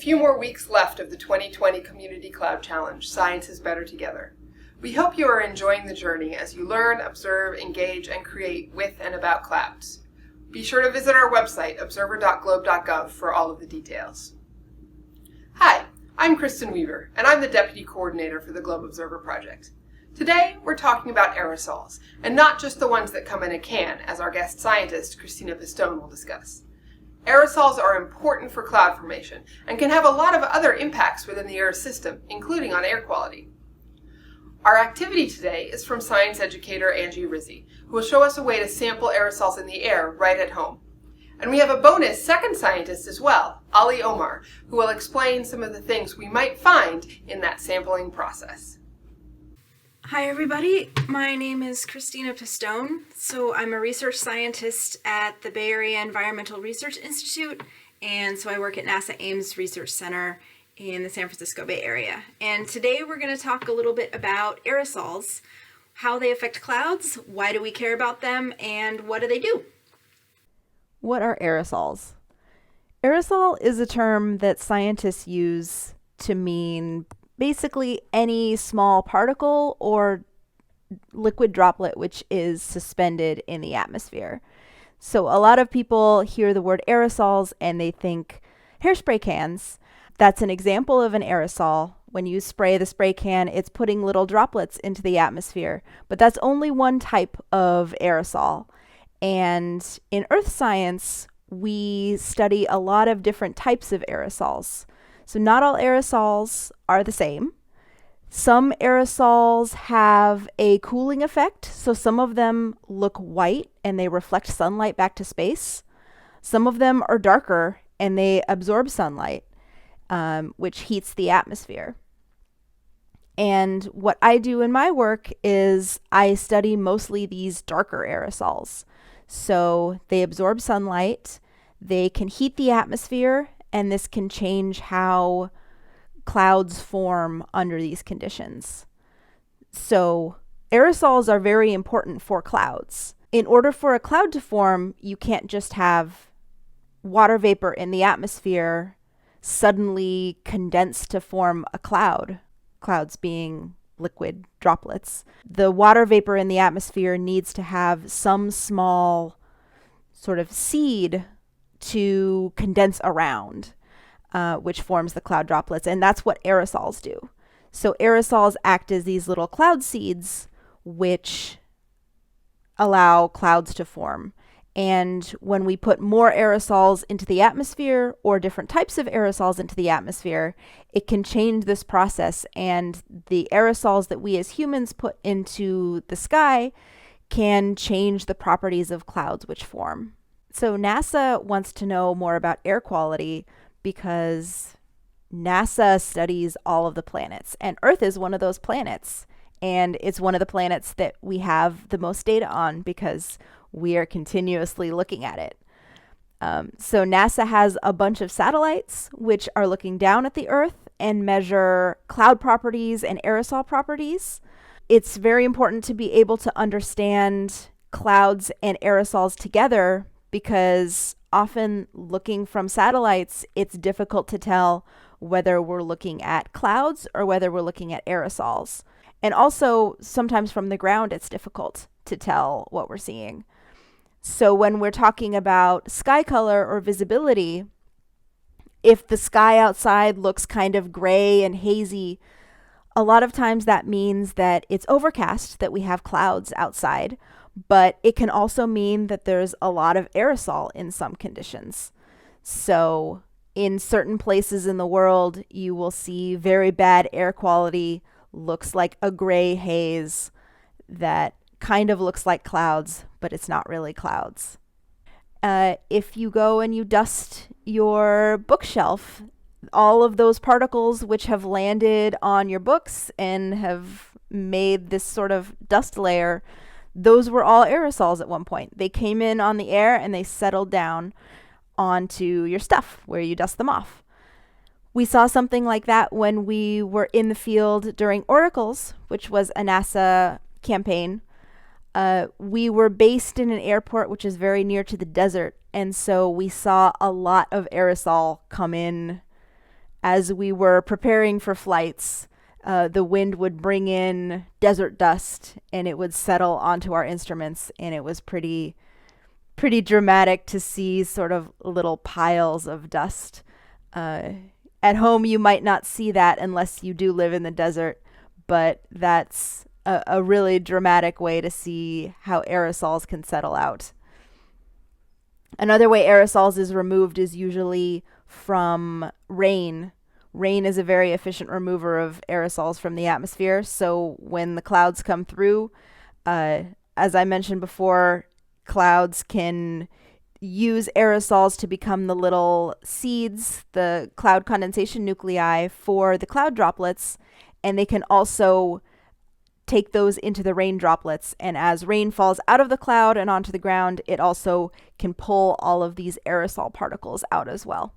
few more weeks left of the 2020 Community Cloud Challenge, Science is Better Together. We hope you are enjoying the journey as you learn, observe, engage, and create with and about clouds. Be sure to visit our website, observer.globe.gov, for all of the details. Hi, I'm Kristen Weaver, and I'm the Deputy Coordinator for the Globe Observer Project. Today, we're talking about aerosols, and not just the ones that come in a can, as our guest scientist, Kristina Pistone, will discuss. Aerosols are important for cloud formation and can have a lot of other impacts within the Earth system, including on air quality. Our activity today is from science educator Angie Rizzi, who will show us a way to sample aerosols in the air right at home. And we have a bonus second scientist as well, Omar, who will explain some of the things we might find in that sampling process. Hi everybody, my name is Kristina Pistone. So I'm a research scientist at the Bay Area Environmental Research Institute, and so I work at NASA Ames Research Center in the San Francisco Bay Area. And today we're going to talk a little bit about aerosols, how they affect clouds, why do we care about them, and what do they do? What are aerosols? Aerosol is a term that scientists use to mean basically any small particle or liquid droplet which is suspended in the atmosphere. So a lot of people hear the word aerosols and they think hairspray cans. That's an example of an aerosol. When you spray the spray can, it's putting little droplets into the atmosphere. But that's only one type of aerosol. And in earth science, we study a lot of different types of aerosols. So not all aerosols are the same. Some aerosols have a cooling effect, so some of them look white and they reflect sunlight back to space. Some of them are darker and they absorb sunlight, which heats the atmosphere. And what I do in my work is I study mostly these darker aerosols. So they absorb sunlight, they can heat the atmosphere, and this can change how clouds form under these conditions. So aerosols are very important for clouds. In order for a cloud to form, you can't just have water vapor in the atmosphere suddenly condense to form a cloud, clouds being liquid droplets. The water vapor in the atmosphere needs to have some small sort of seed to condense around, which forms the cloud droplets. And that's what aerosols do. So aerosols act as these little cloud seeds, which allow clouds to form. And when we put more aerosols into the atmosphere or different types of aerosols into the atmosphere, it can change this process. And the aerosols that we as humans put into the sky can change the properties of clouds which form. So NASA wants to know more about air quality because NASA studies all of the planets, and Earth is one of those planets. And it's one of the planets that we have the most data on because we are continuously looking at it. So NASA has a bunch of satellites which are looking down at the Earth and measure cloud properties and aerosol properties. It's very important to be able to understand clouds and aerosols together because often looking from satellites, it's difficult to tell whether we're looking at clouds or whether we're looking at aerosols. And also, sometimes from the ground, it's difficult to tell what we're seeing. So when we're talking about sky color or visibility, if the sky outside looks kind of gray and hazy, a lot of times that means that it's overcast, that we have clouds outside, but it can also mean that there's a lot of aerosol in some conditions. So in certain places in the world, you will see very bad air quality, looks like a gray haze that kind of looks like clouds, but it's not really clouds. If you go and you dust your bookshelf, all of those particles which have landed on your books and have made this sort of dust layer, those were all aerosols at one point. They came in on the air and they settled down onto your stuff where you dust them off. We saw something like that when we were in the field during Oracles, which was a NASA campaign. We were based in an airport which is very near to the desert, and so we saw a lot of aerosol come in as we were preparing for flights, the wind would bring in desert dust and it would settle onto our instruments, and it was pretty dramatic to see sort of little piles of dust. At home, you might not see that unless you do live in the desert, but that's a really dramatic way to see how aerosols can settle out. Another way aerosols is removed is usually from rain. Rain is a very efficient remover of aerosols from the atmosphere. So when the clouds come through, as I mentioned before, clouds can use aerosols to become the little seeds, the cloud condensation nuclei for the cloud droplets, and they can also take those into the rain droplets. And as rain falls out of the cloud and onto the ground, it also can pull all of these aerosol particles out as well.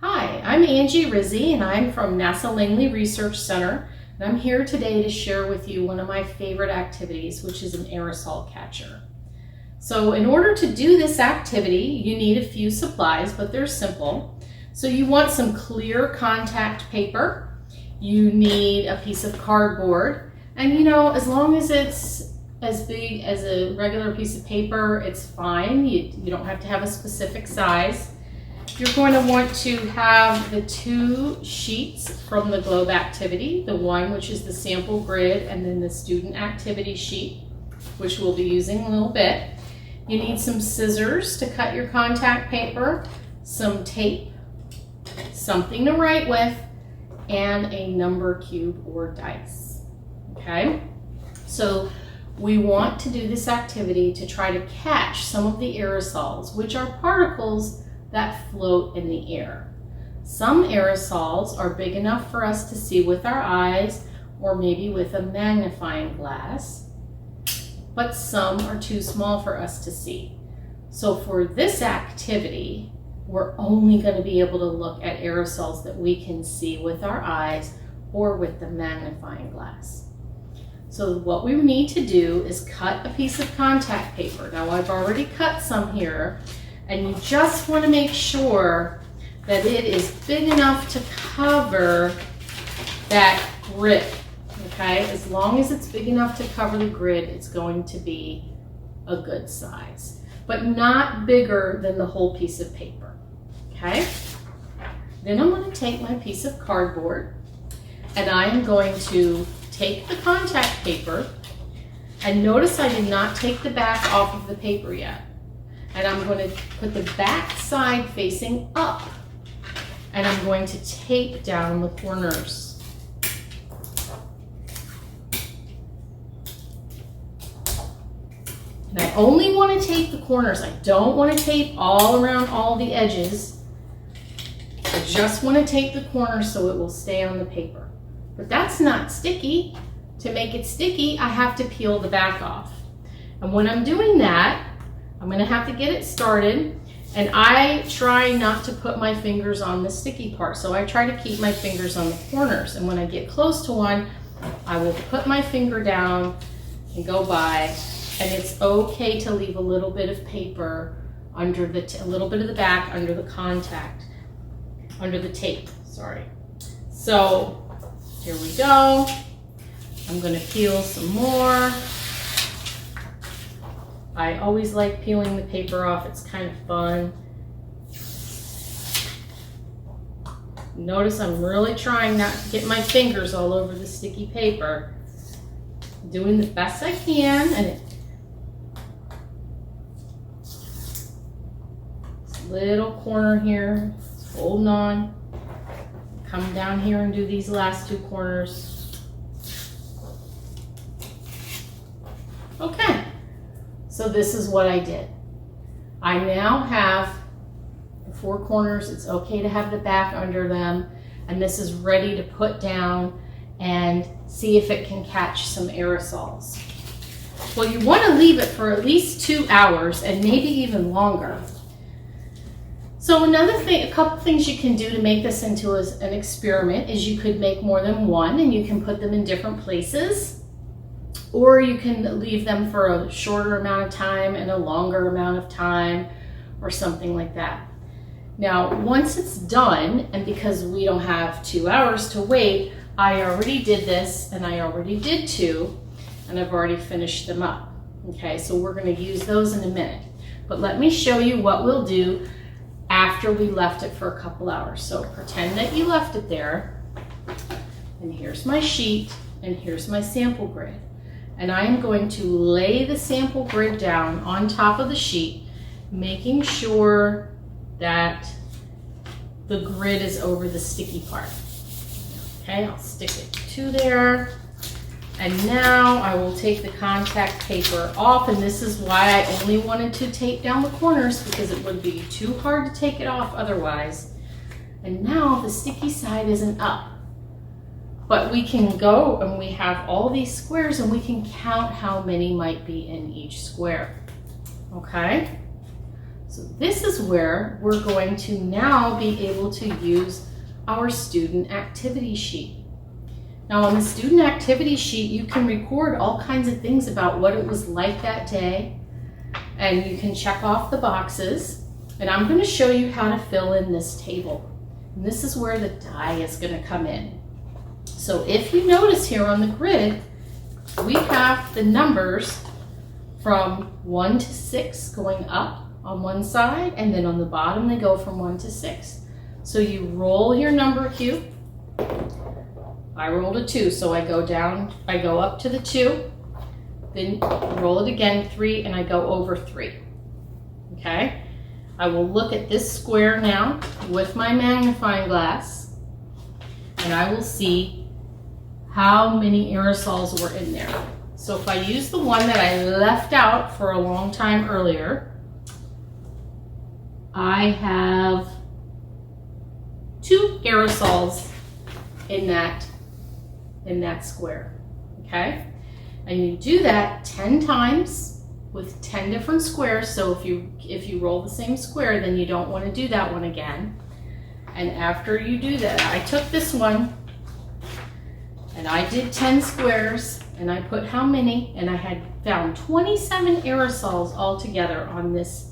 Hi, I'm Angie Rizzi, and I'm from NASA Langley Research Center, and I'm here today to share with you one of my favorite activities, which is an aerosol catcher. So in order to do this activity, you need a few supplies, but they're simple. So you want some clear contact paper, you need a piece of cardboard, and as long as it's as big as a regular piece of paper, it's fine. You don't have to have a specific size. You're going to want to have the 2 sheets from the globe activity, the one which is the sample grid, and then the student activity sheet, which we'll be using in a little bit. You need some scissors to cut your contact paper, some tape, something to write with, and a number cube or dice. Okay? So we want to do this activity to try to catch some of the aerosols, which are particles that float in the air. Some aerosols are big enough for us to see with our eyes or maybe with a magnifying glass, but some are too small for us to see. So for this activity, we're only going to be able to look at aerosols that we can see with our eyes or with the magnifying glass. So what we need to do is cut a piece of contact paper. Now I've already cut some here, and you just want to make sure that it is big enough to cover that grid. Okay, as long as it's big enough to cover the grid, it's going to be a good size, but not bigger than the whole piece of paper. Okay, then I'm going to take my piece of cardboard, and I am going to take the contact paper, and notice I did not take the back off of the paper yet. And I'm going to put the back side facing up, and I'm going to tape down the corners. And I only want to tape the corners. I don't want to tape all around all the edges. I just want to tape the corners so it will stay on the paper. But that's not sticky. To make it sticky, I have to peel the back off. And when I'm doing that, I'm going to have to get it started, and I try not to put my fingers on the sticky part. So I try to keep my fingers on the corners, and when I get close to one, I will put my finger down and go by, and it's okay to leave a little bit of paper under a little bit of the back under the contact, under the tape, sorry. So here we go. I'm going to peel some more. I always like peeling the paper off. It's kind of fun. Notice I'm really trying not to get my fingers all over the sticky paper. I'm doing the best I can, and this little corner here, holding on. Come down here and do these last 2 corners. Okay. So this is what I did. I now have the 4 corners. It's okay to have the back under them. And this is ready to put down and see if it can catch some aerosols. Well, you want to leave it for at least 2 hours and maybe even longer. So another thing, a couple things you can do to make this into an experiment is you could make more than one, and you can put them in different places. Or you can leave them for a shorter amount of time and a longer amount of time, or something like that. Now, once it's done, and because we don't have 2 hours to wait, I already did this and I already did 2, and I've already finished them up. Okay, so we're going to use those in a minute. But let me show you what we'll do after we left it for a couple hours. So pretend that you left it there, and here's my sheet, and here's my sample grid. And I am going to lay the sample grid down on top of the sheet, making sure that the grid is over the sticky part. Okay, I'll stick it to there. And now I will take the contact paper off, and this is why I only wanted to tape down the corners, because it would be too hard to take it off otherwise. And now the sticky side isn't up. But we can go and we have all these squares, and we can count how many might be in each square. Okay? So this is where we're going to now be able to use our student activity sheet. Now on the student activity sheet, you can record all kinds of things about what it was like that day, and you can check off the boxes. And I'm going to show you how to fill in this table. And this is where the die is going to come in. So if you notice here on the grid, we have the numbers from 1 to 6 going up on one side, and then on the bottom they go from 1 to 6. So you roll your number cube. I rolled a 2, so I go down, I go up to the 2, then roll it again, 3, and I go over 3. Okay? I will look at this square now with my magnifying glass, and I will see how many aerosols were in there. So if I use the one that I left out for a long time earlier, I have 2 aerosols in that square, okay? And you do that 10 times with 10 different squares. So if you roll the same square, then you don't want to do that one again. And after you do that, I took this one and I did 10 squares, and I put how many, and I had found 27 aerosols altogether on this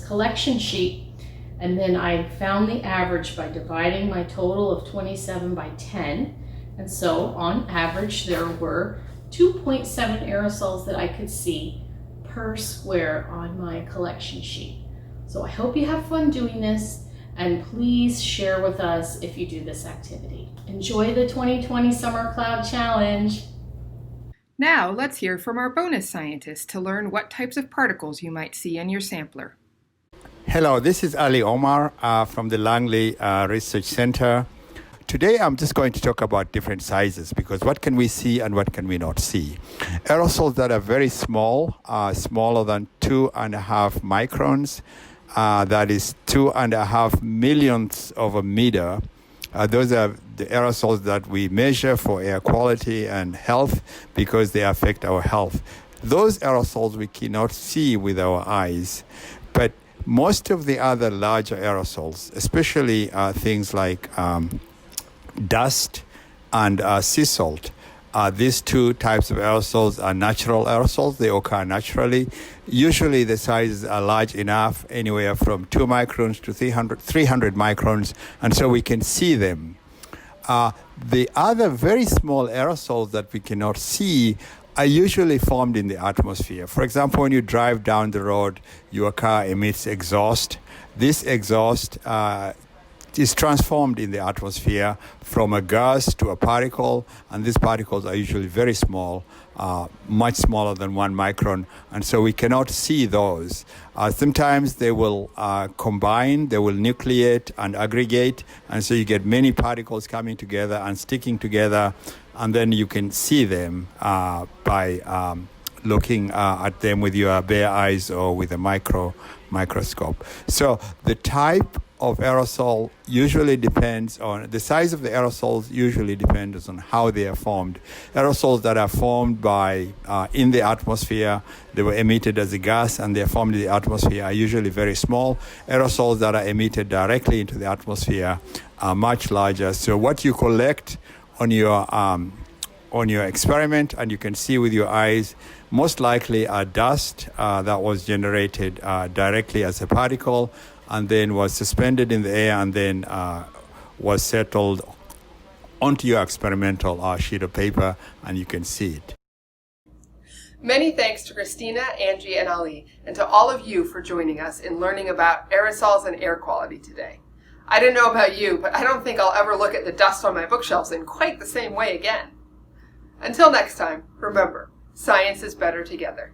collection sheet. And then I found the average by dividing my total of 27 by 10. And so on average, there were 2.7 aerosols that I could see per square on my collection sheet. So I hope you have fun doing this, and please share with us if you do this activity. Enjoy the 2020 Summer Cloud Challenge. Now let's hear from our bonus scientist to learn what types of particles you might see in your sampler. Hello, this is Omar from the Langley Research Center. Today I'm just going to talk about different sizes, because what can we see and what can we not see? Aerosols that are very small, smaller than 2.5 microns, that is 2.5 millionths of a meter. Those are the aerosols that we measure for air quality and health, because they affect our health. Those aerosols we cannot see with our eyes, but most of the other larger aerosols, especially things like dust and sea salt, these two types of aerosols are natural aerosols. They occur naturally. Usually the sizes are large enough, anywhere from 2 microns to 300 microns, and so we can see them. The other very small aerosols that we cannot see are usually formed in the atmosphere. For example, when you drive down the road, your car emits exhaust. This exhaust is transformed in the atmosphere from a gas to a particle, and these particles are usually very small, much smaller than 1 micron, and so we cannot see those. Sometimes they will combine, they will nucleate and aggregate, and so you get many particles coming together and sticking together, and then you can see them by looking at them with your bare eyes or with a microscope. So the type of aerosol usually depends on the size of the aerosols. Usually depends on how they are formed. Aerosols that are formed by in the atmosphere, they were emitted as a gas and they are formed in the atmosphere, are usually very small. Aerosols that are emitted directly into the atmosphere are much larger. So what you collect on your experiment and you can see with your eyes most likely are dust that was generated directly as a particle, and then was suspended in the air and then was settled onto your experimental sheet of paper, and you can see it. Many thanks to Kristina, Angie, and Ali, and to all of you for joining us in learning about aerosols and air quality today. I don't know about you, but I don't think I'll ever look at the dust on my bookshelves in quite the same way again. Until next time, remember, science is better together.